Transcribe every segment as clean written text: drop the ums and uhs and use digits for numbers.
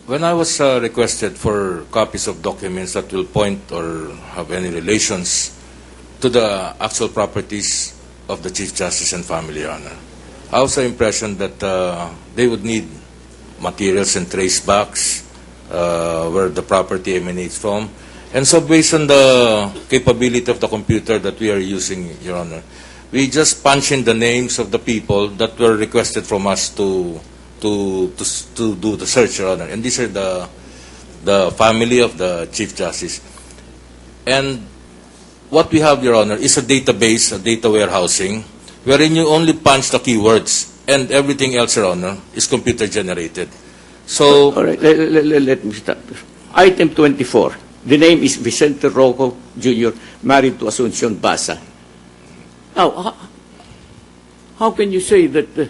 When I was requested for copies of documents that will point or have any relations to the actual properties of the Chief Justice and family, Your Honor, I was the impression that they would need materials and tracebacks where the property emanates from. And so based on the capability of the computer that we are using, Your Honor, we just punch in the names of the people that were requested from us to do the search, Your Honor. And these are the family of the Chief Justice. And what we have, Your Honor, is a database, a data warehousing, wherein you only punch the keywords and everything else, Your Honor, is computer generated. So, all right, let me start. Item 24. The name is Vicente Rocco Jr., married to Asuncion Basa. Now, how can you say that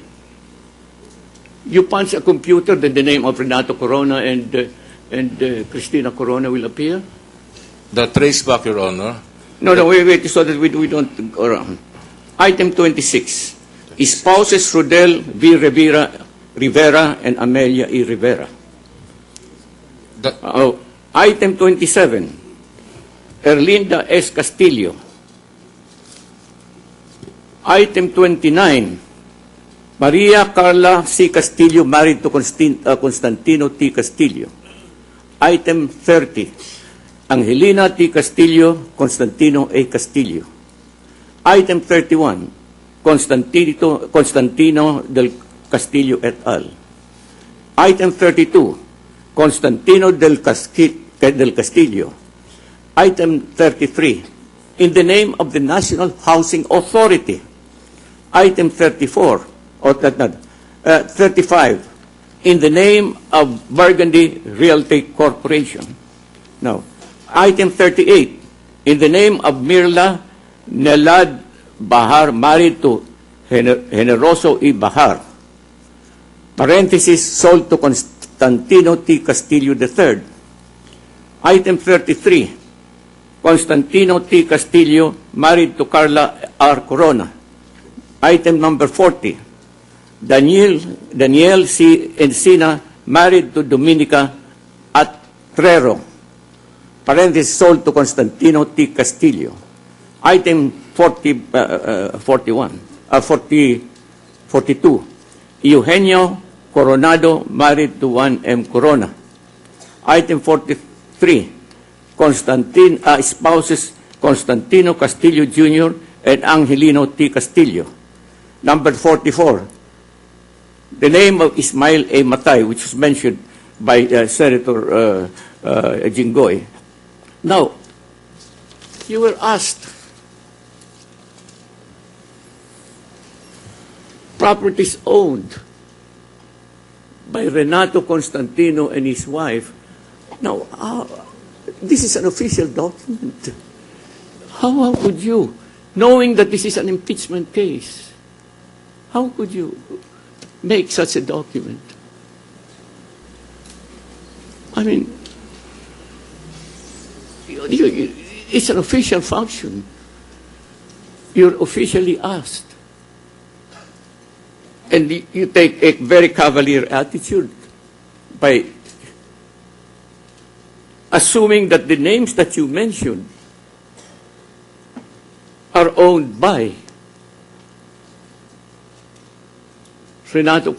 you punch a computer, then the name of Renato Corona and Cristina Corona will appear? The traceback, Your Honor. No, wait, so that we don't go around. Item 26. Spouses Rodel V. Rivera and Amelia E. Rivera. Item 27. Erlinda S. Castillo. Item 29. Maria Carla C. Castillo, married to Constantino T. Castillo. Item 30. Angelina T. Castillo, Constantino A. Castillo. Item 31. Constantino del Castillo et al. Item 32. Constantino del Castillo. Item 33. In the name of the National Housing Authority. Item 34. 35. In the name of Burgundy Realty Corporation. Now, item 38. In the name of Mirla Nelad Bahar, married to Generoso E. Bahar. Parenthesis, sold to Constantino T. Castillo III. Item 33. Constantino T. Castillo, married to Carla R. Corona. Item number 40. Daniel C. Encina, married to Dominica Atrero. Parenthesis, sold to Constantino T. Castillo. Item 42. Eugenio Coronado, married to Juan M. Corona. Item 43. Spouses Constantino Castillo Jr. and Angelino T. Castillo. Number 44. The name of Ismail A. Matay, which was mentioned by Senator Jinggoy. Now, you were asked, properties owned by Renato Constantino and his wife. Now, this is an official document. How could you, knowing that this is an impeachment case, how could you make such a document? I mean, it's an official function. You're officially asked. And you take a very cavalier attitude by assuming that the names that you mentioned are owned by Renato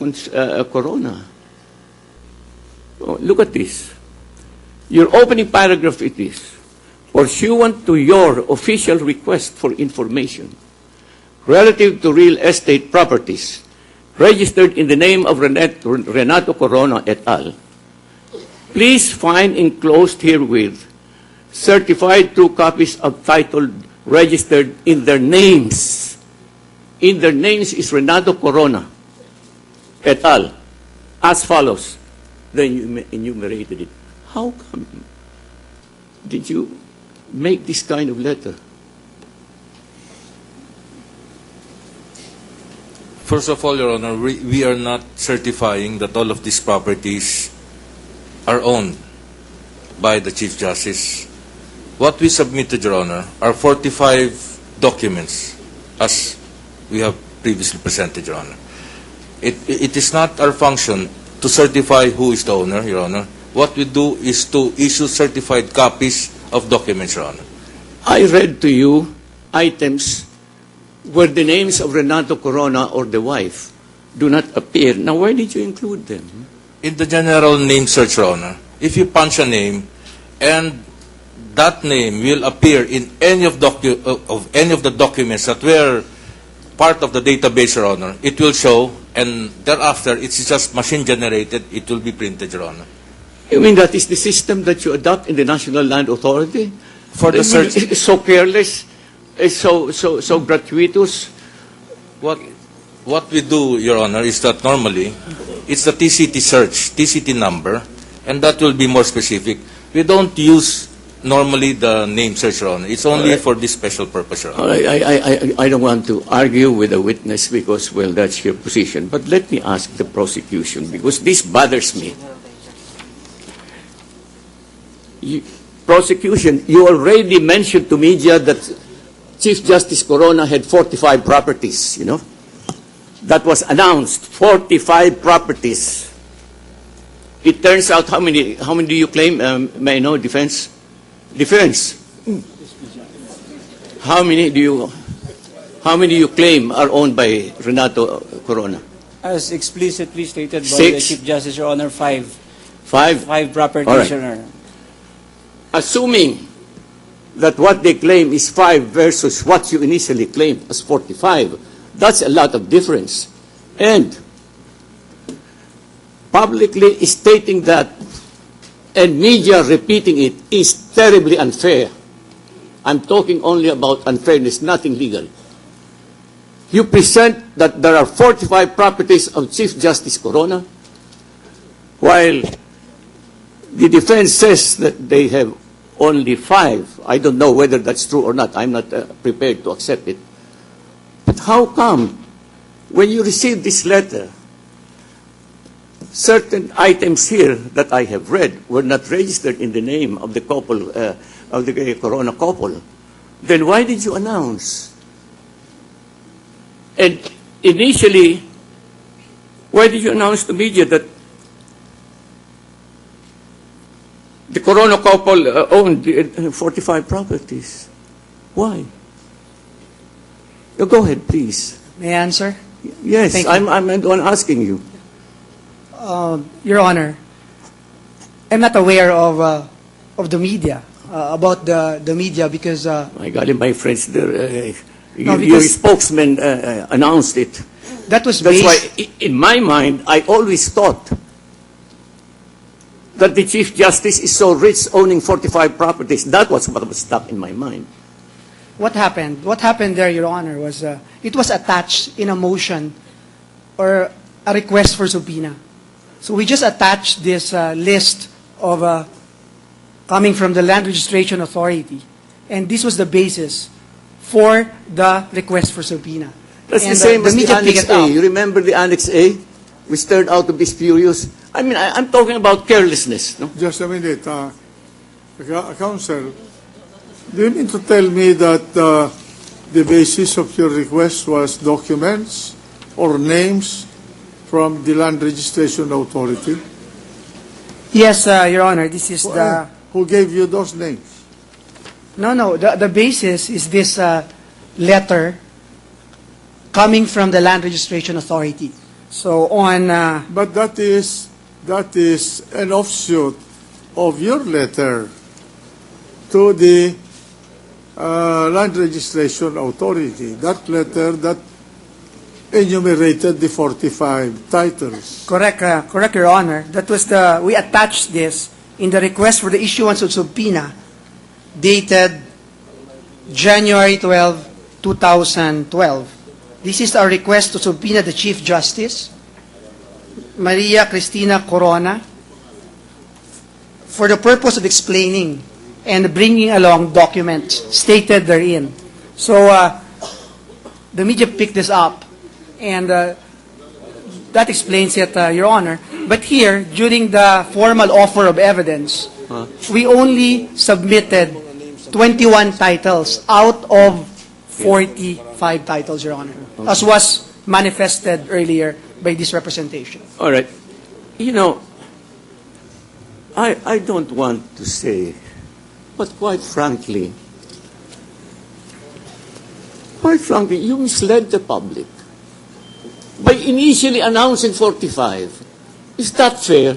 Corona. Oh, look at this. Your opening paragraph it is, pursuant to your official request for information relative to real estate properties registered in the name of Renato Corona et al. Please find enclosed herewith certified true copies of title registered in their names. In their names is Renato Corona et al. As follows. Then you enumerated it. How come did you make this kind of letter? First of all, Your Honor, we are not certifying that all of these properties are owned by the Chief Justice. What we submitted, Your Honor, are 45 documents, as we have previously presented, Your Honor. It is not our function to certify who is the owner, Your Honor. what we do is to issue certified copies of documents, Your Honor. I read to you items where the names of Renato Corona or the wife do not appear. Now, why did you include them? In the general name search, Your Honor, if you punch a name and that name will appear in any of any of the documents that were part of the database, Your Honor, it will show, and thereafter it's just machine generated, it will be printed, Your Honor. You mean that is the system that you adopt in the National Land Authority? For the search, It's so careless, it's so gratuitous. what we do, Your Honor, is that normally it's the TCT search, TCT number, and that will be more specific. We don't use normally the name search, Your Honor. It's only for this special purpose, Your Honor. I don't want to argue with a witness because, well, that's your position. But let me ask the prosecution, because this bothers me. Prosecution, you already mentioned to media that Chief Justice Corona had 45 properties, you know. That was announced, 45 properties. It turns out, how many do you claim, may I know, defense? Defense. How many do you claim are owned by Renato Corona? As explicitly stated by the Six. Chief Justice, Your Honor, five. Five? Five properties, All right. Your Honor. Assuming that what they claim is 5 versus what you initially claimed as 45, that's a lot of difference. And publicly stating that and media repeating it is terribly unfair. I'm talking only about unfairness, nothing legal. You present that there are 45 properties of Chief Justice Corona, while the defense says that they have only 5. I don't know whether that's true or not. I'm not prepared to accept it. But how come, when you receive this letter, certain items here that I have read were not registered in the name of the couple, of the Corona couple? Then why did you announce? And initially, why did you announce to media that the Corona couple owned 45 properties? Why? Go ahead, please. May I answer? Yes, Thank you. I'm the one asking you. Your Honor, I'm not aware of the media, about the media because My God, my friends, No, your because- spokesman announced it. that was That's based... why, in my mind, I always thought that the Chief Justice is so rich owning 45 properties. That was what was stuck in my mind. What happened? What happened there, Your Honor, was it was attached in a motion or a request for subpoena. So we just attached this list of coming from the Land Registration Authority, and this was the basis for the request for subpoena. That's And, the same as the media picked Annex it A. up. You remember the Annex A, which turned out to be spurious? I mean, I'm talking about carelessness. No? Just a minute. Counsel, do you mean to tell me that the basis of your request was documents or names from the Land Registration Authority? Yes, Your Honor, this is the... Who gave you those names? No, the basis is this letter coming from the Land Registration Authority. So on... But that is an offshoot of your letter to the Land Registration Authority. That letter that enumerated the 45 titles. correct, Your Honor. That was we attached this in the request for the issuance of subpoena dated January 12, 2012. This is our request to subpoena the Chief Justice, Maria Cristina Corona, for the purpose of explaining and bringing along documents stated therein. So the media picked this up, and that explains it, Your Honor. But here, during the formal offer of evidence, we only submitted 21 titles out of 45 titles, Your Honor, as was manifested earlier by this representation. All right. You know, I don't want to say, but quite frankly, you misled the public by initially announcing 45. Is that fair?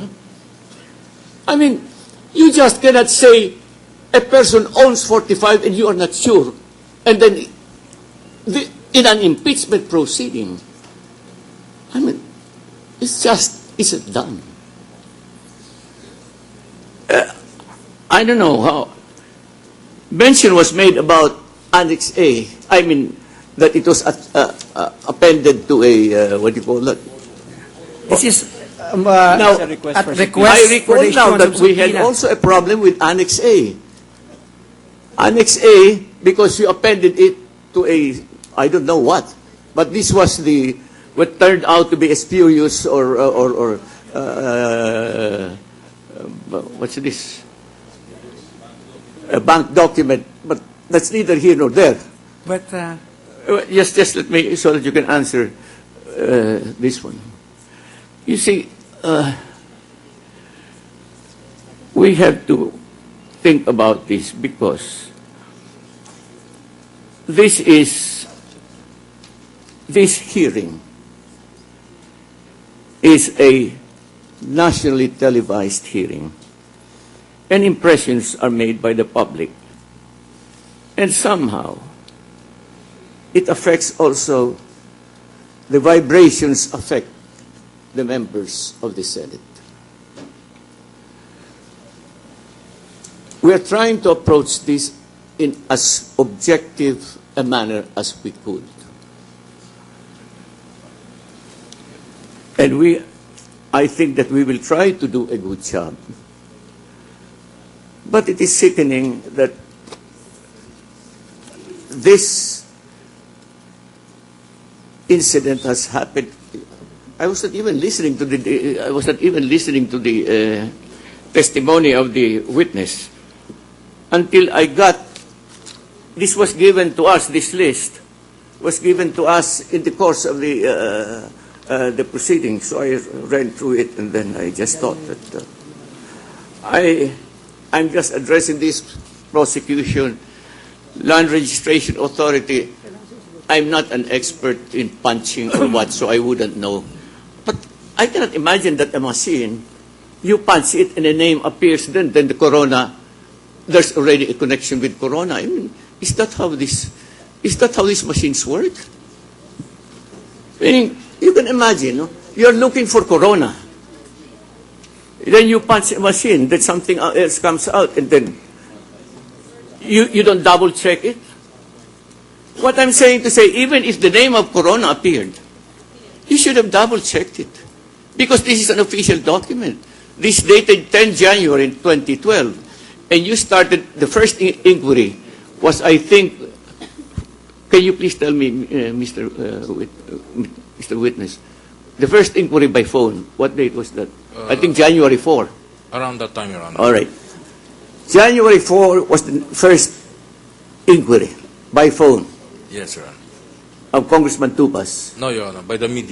I mean, you just cannot say a person owns 45 and you are not sure. And then in an impeachment proceeding, I mean, it's just isn't done. I don't know how. Mention was made about Annex A. I mean, that it was appended to a, what do you call that? This is Now, It's a request at for request I for recall the now issuance that of we had subpoena. also a problem with Annex A. Annex A, because you appended it to a, I don't know what, but this was what turned out to be a spurious or what's this? A bank document, but that's neither here nor there. But Just let me, so that you can answer this one. You see, we have to think about this because this hearing is a nationally televised hearing, and impressions are made by the public. And somehow, it affects also, the vibrations affect the members of the Senate. We are trying to approach this in as objective a manner as we could. And I think that we will try to do a good job. But it is sickening that this incident has happened. I was not even listening to the testimony of the witness until I got. This was given to us. This list was given to us in the course of the proceedings. So I ran through it, and then I just thought that I'm just addressing this prosecution, Land Registration Authority. I'm not an expert in punching or what, so I wouldn't know. But I cannot imagine that a machine, you punch it and a name appears, then the Corona, there's already a connection with Corona. I mean, is that how these machines work? Meaning, you can imagine, no? You're looking for Corona. Then you punch a machine, then something else comes out, and then you don't double check it. What I'm saying to say, even if the name of Corona appeared, you should have double-checked it. Because this is an official document. This dated 10 January 2012. And you started, the first inquiry was, I think, can you please tell me, Mr. Witness, the first inquiry by phone, what date was that? I think January 4. Around that time, Your Honor. All right. January 4 was the first inquiry by phone. Yes, Your Honor. Of Congressman Tupas. No, Your Honor. By the media.